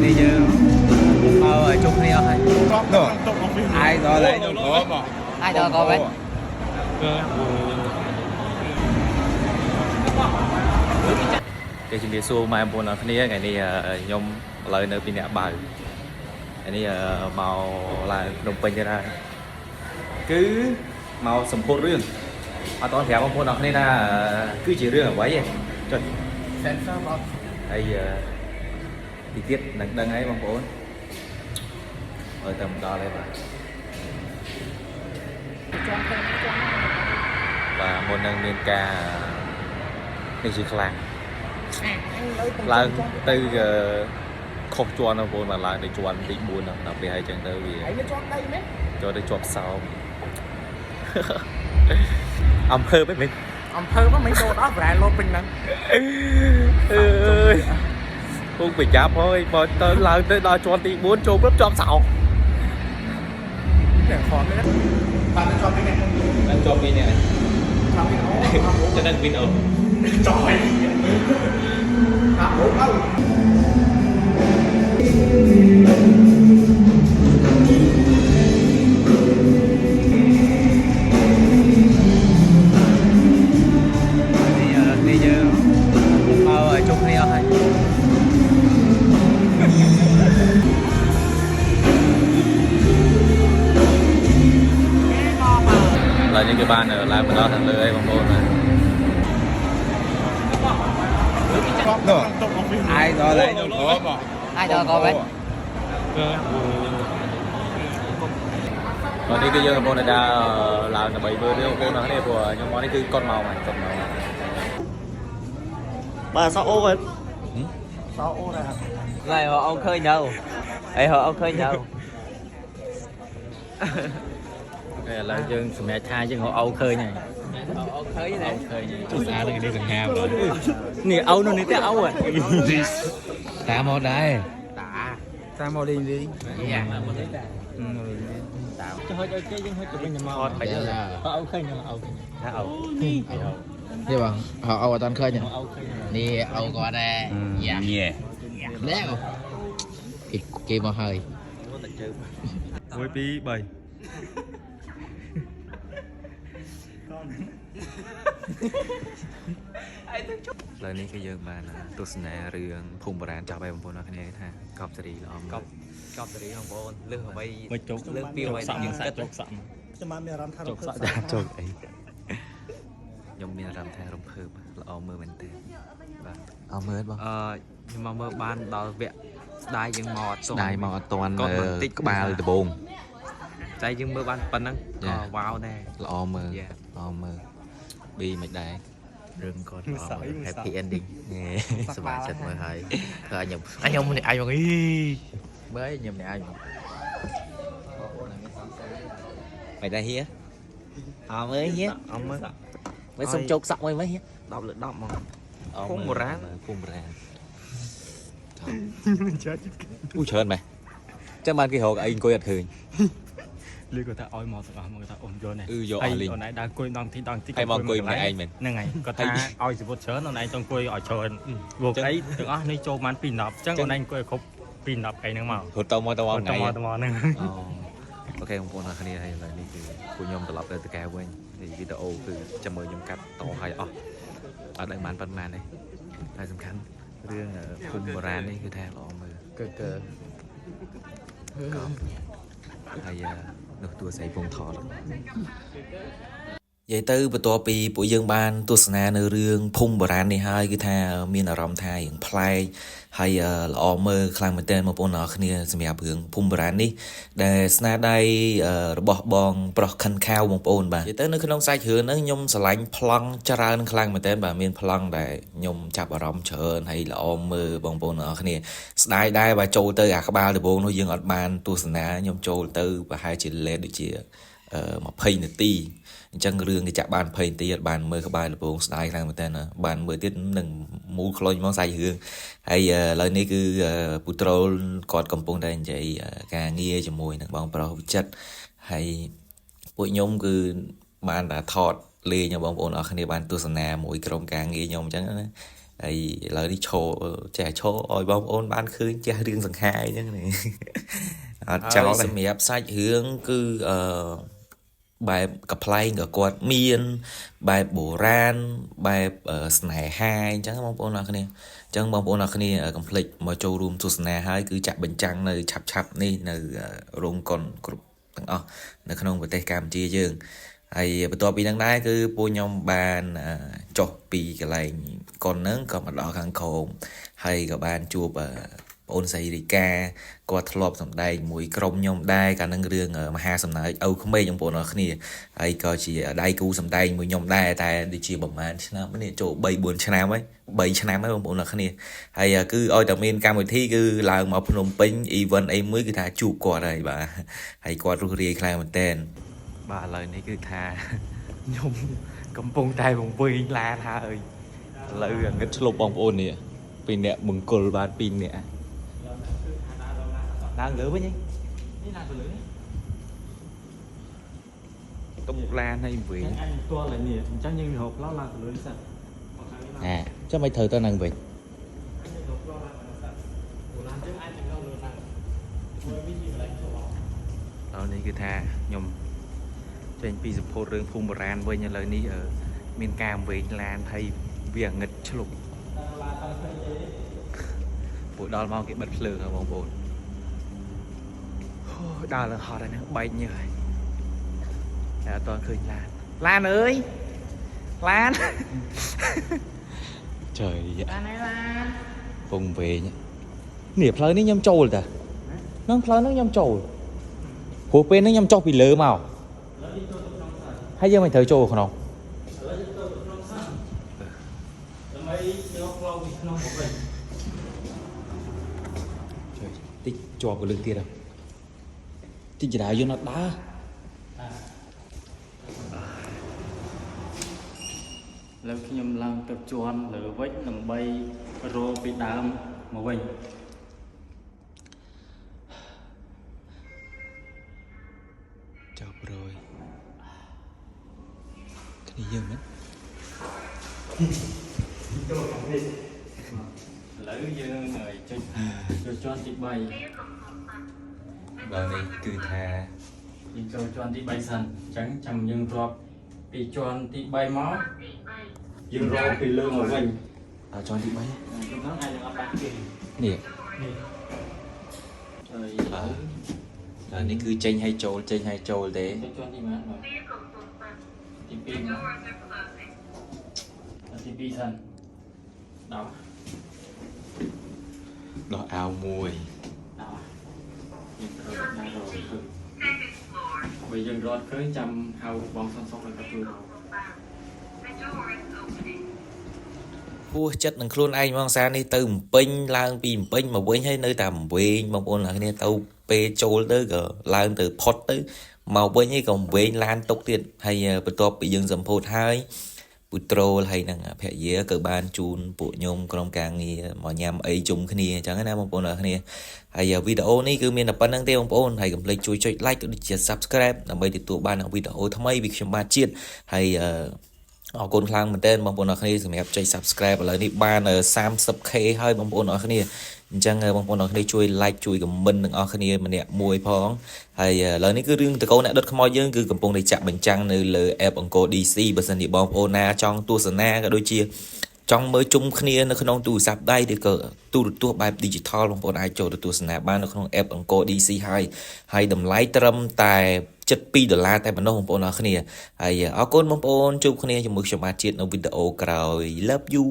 នេះយើងមកជុំគ្នាអស់ហើយអាយដល់ហើយអាយដល់ក៏វិញគេជំរាបសួរម៉ែបងប្អូនអរគ្នាថ្ងៃនេះខ្ញុំឥឡូវនៅពីអ្នកបើថ្ងៃនេះមកឡើងភ្នំពេញទៅហើយគឺមកសម្ពោធរឿងអត់តប្រាប់បងប្អូនអរគ្នាថាគឺជារឿងអ្វីឯងចុច sensor មកហើយទីទៀតនឹងដឹងហើយបងប្អូនហើយតែមកដល់ហើយបាទមុននឹងមានការនេះជាខ្លាំងឡើងទៅខុសជាន់បងប្អូនមកឡើងទៅជាន់ទី4ដល់ពេលហើយចឹងទៅវាចូលទៅជាប់សោមអំភើបឯងមិញអំភើបមិនដូរដល់ប្រែលោតពេញហ្នឹងអើយពុកប្រចាំហើយបើទៅឡើងទៅដល់ជាន់ទី4ចូលព្រឹបជាប់សោមតែខនទេបាទជាប់ពីនេះឡើងជាប់ពីនេះចាំពីអូจะนั่งบินเอาจอยครับผมเอานี่เยอะเอาจุกนี่เอาให้là những cái ban ở lại bên đó thằng lưới bóng bồn này ai rồi lấy ai rồi coi vậy còn đi cái dương bồn này ra là bảy vừa đi ok nó này của nhưng món này cứ con màu này con màu bà sao ô vậy sao ô này này họ ông khơi nhau ấy họ ông khơi nhau là dương mẹ tha chứ họ âu khơi này âu khơi này chút xa đây đi gần hàm rồi nè âu nó nè té âu à ta một đây ta một đi đi cho hơi chơi nhưng hơi chụp bên nhà mò phải là họ âu khơi nhưng âu ta âu như bằng họ âu ở toàn khơi nhỉ nè âu qua đây dạ lẽ không kì mà hơi với pi bảy lời này cái giờ mà tôi sẽ nè riêng phùng bờ đàn chào bài bông bồn cái này ha cọp sợi lỏm cọp sợi bông bồn lưng ở bay lưng piêu bay những cất cho má mẹ làm thay chọc sợi đàn chọc ấy nhom mẹ làm thay rồng phơm là ôm mưa mình thế ôm mưa không nhưng mà mưa ban đào vẹn đai nhưng mò toàn tích ba từ bồn trái nhưng mưa ban phần năng vào đây là ôm mưa bi mệt đấy rừng còn happy endingสบายចិត្តមើលហើយខ្ញុំនេះអាយមកអីមើលខ្ញុំនេះអាយមកmày đây hía mới hía mới xong chốt sọc mới hía đọc lượt đọc mà phun một rán ui trời mày chắc ban cái hồ anh coi giật hình liên người ta oi mò sập mà người ta ôm vô này vô ở này đang coi đang thích hay mong coi mẹ anh mình nè ngày có ta oi chỉ một chớ nó này trong coi ở trời vô cái từng á này châu mán pin nạp chắc con anh coi khóc pin nạp cái nữa mà hụt tao mò này ok không còn là cái này làนี่คือคุณยมตลอดเลยตะแกเว้ยthì video คือจะมือยมกัดต่อให้อ๋อở đây mànปันmàn này làสำคัญเรื่องคุณโบราณนี่คือแท้หรอมือเกิดhay được tua xây vùng thọ lắm vậy từបន្ទាប់ពីពួកយើងបានទស្សនានៅរឿងភូមិបុរាណនេះហើយគឺថាមានអារម្មណ៍ថាយ៉ាងប្លែកហើយល្អមើលខ្លាំងមែនទែនបងប្អូនអរគ្នាសម្រាប់រឿងភូមិបុរាណនេះដែលស្នាដៃរបស់បងប្រុសខិនខាវបងប្អូនបាទនិយាយទៅនៅក្នុងសាច់រឿងហ្នឹងខ្ញុំស្រឡាញ់ប្លង់ច្រើនខ្លាំងមែនទែនបាទមានប្លង់ដែលខ្ញុំចាប់អារម្មណ៍ច្រើនហើយល្អមើលបងប្អូនអរគ្នាស្ដាយដែរបើចូលទៅអាក្បាលដំបូងនោះយើងអត់បានទស្សនាខ្ញុំចូលទៅប្រហែលជាលេតដូចជា20នាទីអញ្ចឹងរឿងគេចាក់បាន20នាទីអត់បានមើលក្បាលដំបូងស្ដាយខ្លាំងមែនតើបានមើលទៀតនឹងមូលខ្លុញមកសាច់រឿងហើយឥឡូវនេះគឺពូត្រូលគាត់កំពុងតែនិយាយការងារជាមួយនឹងបងប្រុសវិចិត្រហើយពួកខ្ញុំគឺបានតែថតលេងបងប្អូនអរគ្នាបានទស្សនាមួយក្រុមការងារខ្ញុំអញ្ចឹងណា ហើយឥឡូវនេះឈរចេះឈរឲ្យបងប្អូនបានឃើញចេះរឿងសង្ហាអីហ្នឹងនេះអត់ចោលសម្រាប់សាច់រឿងគឺបែបកំ pl ែងក៏គាត់មានបែបបុរាណបែបស្នេហាអញ្ចឹងបងប្អូនអរគ្នាអញ្ចឹងបងប្អូនអរគ្នាកុំភ្លេចមកចូលរួមទស្សនាហើយគឺចាក់បញ្ចាំងនៅឆាប់ៗនេះនៅរោងកុនគ្រប់ទាំងអស់នៅក្នុងប្រទេសកម្ពុជាយើងហើយបន្ទាប់ពីហ្នឹងដែរគឺពួកខ្ញុំបានចុះពីកន្លែងកុនហ្នឹងក៏មកដល់ខាងក្រោមហើយក៏បានជួបបងអូនសៃរីកាគាត់ធ្លាប់សម្ដែងមួយក្រុមខ្ញុំដែរកាលនឹងរឿងមហាសំណើចឪក្មេងបងប្អូនអរគ្នាហើយក៏ជាដៃគូសម្ដែងមួយខ្ញុំដែរតែដូចជាប្រហែលឆ្នាំនេះចូល3 4ឆ្នាំហើយ3ឆ្នាំហើយបងប្អូនអរគ្នាហើយគឺឲ្យតែមានកម្មវិធីគឺឡើងមកភ្នំពេញ event អីមួយគឺថាជួបគាត់ហើយបាទហើយគាត់រស់រាយខ្លាំងមែនតើបាទឥឡូវនេះគឺថាខ្ញុំកំពុងតែបង្វេងឡានហើយឥឡូវងឹតឆ្លប់បងប្អូននេះពីអ្នកមង្គលបាន2នាក់ឡើងលើវិញនេះឡើងទៅលើនេះតុកឡានហើយវិញអញផ្ទាល់ហើយនេះអញ្ចឹងយើងរកផ្លោឡើងទៅលើនេះសិនចាំមិនត្រូវទៅនឹងវិញហើយនេះគឺថាខ្ញុំចេញពីសម្ពោធរឿងភូមិបុរាណវិញឥឡូវនេះមានការវែងឡានហើយវាងឹតឆ្លប់ពួកដល់មកគេបិទភ្លើងហើយបងប្អូនដើរឡើងហត់ហើយហ្នឹងបែកញើសហើយតែអត់ទាន់ឃើញឡានអើយឡានtrờiឡានអើយឡានពងវែងនេះផ្លូវនេះខ្ញុំចូលតានឹងផ្លូវហ្នឹងខ្ញុំចូលព្រោះពេលហ្នឹងខ្ញុំចុះពីលើមកហើយយើងមិនត្រូវចូលក្នុងដើម្បីយកផ្លូវពីក្នុងមកវិញតិចជាប់កលឹកទៀតតិចចរាយន្តអត់ដើរលើខ្ញុំឡើងទៅជាន់លើវិញដើម្បីរកពីដើមមកវិញចាប់រយគ្នាយើងណាចូលខាងនេះឥឡូវយើងចុចជាន់ទី3បាទនេះគឺថាយើងចូលជាន់ទី3សិនអញ្ចឹងចាំយើងរាប់ពីជាន់ទី3មកយើងរកពីលើមកវិញជាន់ទី3ហ្នឹងអាចនឹងអត់បានគេនេះហើយឥឡូវនេះគឺចេញឲ្យចូលចេញឲ្យចូលទេជាន់ទីម៉ាត់បាទទី2មកទី2សិនដោះអាវមួយបើយើងរត់ឃើញចាំហៅបងសុនសុកឲ្យគាត់ជួយពោះចិត្តនឹងខ្លួនឯងមកសារនេះទៅបំពេញឡើងពីបំពេញមកវិញហើយនៅតែបំវែងបងប្អូនអ្នកគ្នាទៅពេលចូលទៅក៏ឡើងទៅផុតទៅមកវិញហើយក៏បំវែងឡានទុកទៀតហើយបន្ទាប់ពីយើងសម្ពោធហើយពូត្រូលហើយនឹងភរិយាក៏បានជូនពួកខ្ញុំក្រុមការងារមកញ៉ាំអីជុំគ្នាអញ្ចឹងណាបងប្អូនអ្នកគ្នាហើយវីដេអូនេះគឺមានតែប៉ុណ្្នឹងទេបងប្អូនហើយកុំភ្លេចជួយចុច like ក៏ដូចជា subscribe ដើម្បីទទួលបានវីដេអូថ្មីពីខ្ញុំបាទជាតិហើយអរគុណខ្លាំងមែនទែនបងប្អូនអរគ្នាសម្រាប់ចុច subscribe ឥឡូវនេះបាន 30k ហើយបងប្អូនអរគ្នាអញ្ចឹងបងប្អូនអរគ្នាជួយ like ជួយ comment នឹងអរគ្នាម្នាក់មួយផងហើយឥឡូវនេះគឺរឿងតកូនអ្នកដុតខ្មោចយើងគឺកំពុងតែចាក់បញ្ចាំងនៅលើ app អង្គរ DC បើសិនជាបងប្អូនណាចង់ទស្សនាក៏ដូចជាចង់មើលជុំគ្នានៅក្នុងទូរស័ព្ទដៃឬក៏ទូរទស្សន៍បែប digital បងប្អូនអាចចូលទៅទស្សនាបាននៅក្នុង app អង្គរ DC ហើយតម្លៃត្រឹមតែ$7តែប៉ុណ្ណោះបងប្អូនអរគ្នាហើយអរគុណបងប្អូនជួបគ្នាជាមួយខ្ញុំបាទជាតិនៅវីដេអូក្រោយ Love you